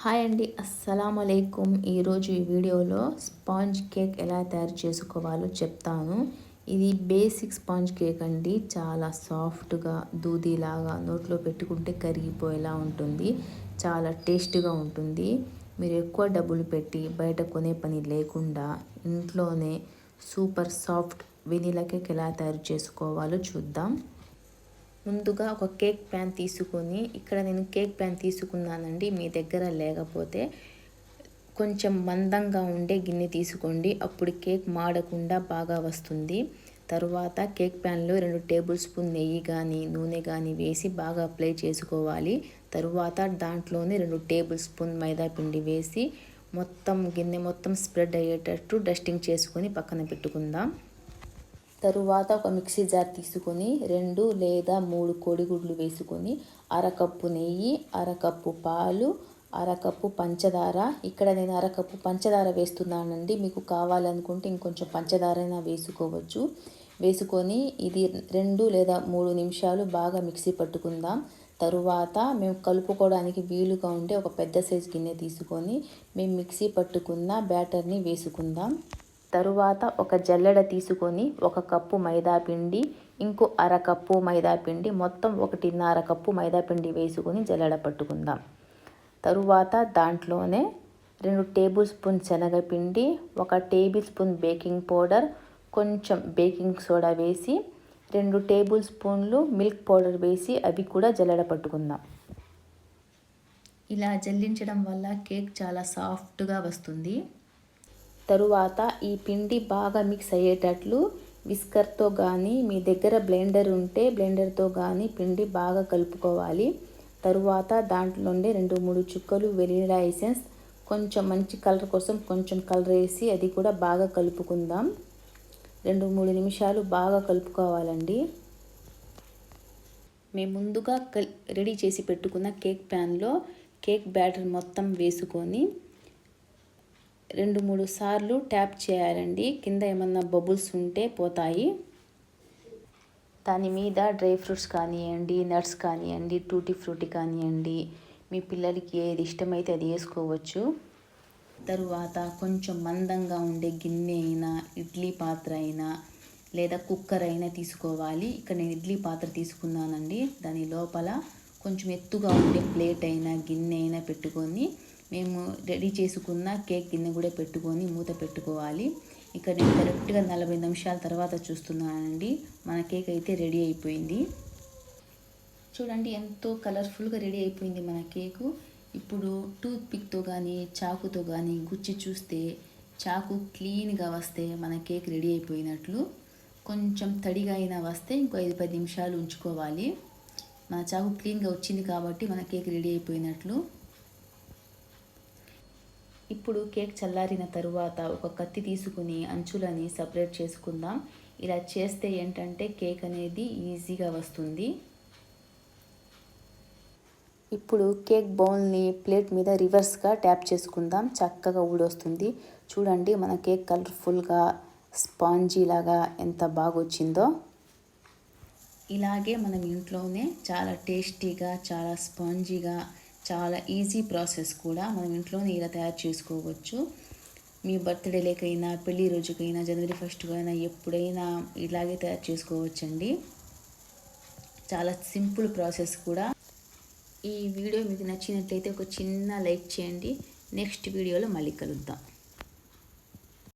Hi అండి, అస్సలం అలైకుం. ఈరోజు ఈ వీడియోలో స్పాంజ్ కేక్ ఎలా తయారు చేసుకోవాలో చెప్తాను. ఇది బేసిక్ స్పాంజ్ కేక్ అండి. చాలా సాఫ్ట్గా దూదిలాగా నోట్లో పెట్టుకుంటే కరిగిపోయేలా ఉంటుంది. చాలా టేస్ట్గా ఉంటుంది. మీరు ఎక్కువ డబ్బులు పెట్టి బయట కొనే పని లేకుండా ఇంట్లోనే సూపర్ సాఫ్ట్ వెనిలా కేక్ ఎలా తయారు చేసుకోవాలో చూద్దాం. ముందుగా ఒక కేక్ ప్యాన్ తీసుకొని, ఇక్కడ నేను కేక్ ప్యాన్ తీసుకున్నానండి. మీ దగ్గర లేకపోతే కొంచెం మందంగా ఉండే గిన్నె తీసుకోండి. అప్పుడు కేక్ మాడకుండా బాగా వస్తుంది. తరువాత కేక్ ప్యాన్లో 2 టేబుల్ స్పూన్ నెయ్యి కానీ నూనె కానీ వేసి బాగా అప్లై చేసుకోవాలి. తరువాత దాంట్లోనే 2 టేబుల్ స్పూన్ మైదా పిండి వేసి మొత్తం గిన్నె మొత్తం స్ప్రెడ్ అయ్యేటట్టు డస్టింగ్ చేసుకొని పక్కన పెట్టుకుందాం. తరువాత ఒక మిక్సీ జార్ తీసుకొని 2 లేదా 3 కోడిగుడ్లు వేసుకొని అరకప్పు నెయ్యి, అరకప్పు పాలు, అరకప్పు పంచదార. ఇక్కడ నేను అరకప్పు పంచదార వేస్తున్నానండి. మీకు కావాలనుకుంటే ఇంకొంచెం పంచదారైనా వేసుకోవచ్చు. వేసుకొని ఇది 2 లేదా 3 నిమిషాలు బాగా మిక్సీ పట్టుకుందాం. తరువాత మేము కలుపుకోవడానికి వీలుగా ఉండే ఒక పెద్ద సైజు గిన్నె తీసుకొని మేము మిక్సీ పట్టుకున్న బ్యాటర్ని వేసుకుందాం. తరువాత ఒక జల్లెడ తీసుకొని 1 కప్పు మైదాపిండి, ఇంకో అరకప్పు మైదాపిండి, మొత్తం 1.5 కప్పు మైదాపిండి వేసుకొని జల్లెడ పట్టుకుందాం. తరువాత దాంట్లోనే 2 టేబుల్ స్పూన్ శనగపిండి, 1 టేబుల్ స్పూన్ బేకింగ్ పౌడర్, కొంచెం బేకింగ్ సోడా వేసి 2 టేబుల్ స్పూన్లు మిల్క్ పౌడర్ వేసి అవి కూడా జల్లెడ పట్టుకుందాం. ఇలా జల్లించడం వల్ల కేక్ చాలా సాఫ్ట్గా వస్తుంది. తరువాత ఈ పిండి బాగా మిక్స్ అయ్యేటట్లు విస్కర్తో కానీ, మీ దగ్గర బ్లెండర్ ఉంటే బ్లెండర్తో కానీ పిండి బాగా కలుపుకోవాలి. తరువాత దాంట్లో నుండి 2-3 చుక్కలు వెనిలా ఎసెన్స్, కొంచెం మంచి కలర్ కోసం కొంచెం కలర్ వేసి అది కూడా బాగా కలుపుకుందాం. 2-3 నిమిషాలు బాగా కలుపుకోవాలండి. మేము ముందుగా రెడీ చేసి పెట్టుకున్న కేక్ ప్యాన్లో కేక్ బ్యాటర్ మొత్తం వేసుకొని 2-3 సార్లు ట్యాప్ చేయాలండి. కింద ఏమన్నా బబుల్స్ ఉంటే పోతాయి. దాని మీద డ్రై ఫ్రూట్స్ కానివ్వండి, నట్స్ కానివ్వండి, టూటీ ఫ్రూటీ కానివ్వండి, మీ పిల్లలకి ఏది ఇష్టమైతే అది వేసుకోవచ్చు. తరువాత కొంచెం మందంగా ఉండే గిన్నె అయినా, ఇడ్లీ పాత్ర అయినా లేదా కుక్కర్ అయినా తీసుకోవాలి. ఇక్కడ నేను ఇడ్లీ పాత్ర తీసుకున్నానండి. దాని లోపల కొంచెం ఎత్తుగా ఉండే ప్లేట్ అయినా గిన్నె అయినా పెట్టుకొని మేము రెడీ చేసుకున్న కేక్ గిన్నె కూడా పెట్టుకొని మూత పెట్టుకోవాలి. ఇక్కడ నేను కరెక్ట్గా 40 నిమిషాల తర్వాత చూస్తున్నానండి. మన కేక్ అయితే రెడీ అయిపోయింది. చూడండి ఎంతో కలర్ఫుల్గా రెడీ అయిపోయింది మన కేకు. ఇప్పుడు టూత్ పిక్తో కానీ చాకుతో కానీ గుచ్చి చూస్తే చాకు క్లీన్గా వస్తే మన కేక్ రెడీ అయిపోయినట్లు. కొంచెం తడిగా అయినా వస్తే ఇంకో 5-10 నిమిషాలు ఉంచుకోవాలి. మన చాకు క్లీన్గా వచ్చింది కాబట్టి మన కేక్ రెడీ అయిపోయినట్లు. ఇప్పుడు కేక్ చల్లారిన తరువాత ఒక కత్తి తీసుకుని అంచులని సపరేట్ చేసుకుందాం. ఇలా చేస్తే ఏంటంటే కేక్ అనేది ఈజీగా వస్తుంది. ఇప్పుడు కేక్ బౌల్ని ప్లేట్ మీద రివర్స్గా ట్యాప్ చేసుకుందాం. చక్కగా ఊడొస్తుంది. చూడండి మన కేక్ కలర్ఫుల్గా స్పాంజీ లాగా ఎంత బాగా వచ్చిందో. ఇలాగే మనం ఇంట్లోనే చాలా టేస్టీగా, చాలా స్పాంజీగా, చాలా ఈజీ ప్రాసెస్ కూడా మనం ఇంట్లోనే ఇలా తయారు చేసుకోవచ్చు. మీ బర్త్డేలకైనా, పెళ్లి రోజుకైనా, జనవరి 1 ఎప్పుడైనా ఇలాగే తయారు చేసుకోవచ్చండి. చాలా సింపుల్ ప్రాసెస్ కూడా. ఈ వీడియో మీకు నచ్చినట్లయితే ఒక చిన్న లైక్ చేయండి. నెక్స్ట్ వీడియోలో మళ్ళీ కలుద్దాం.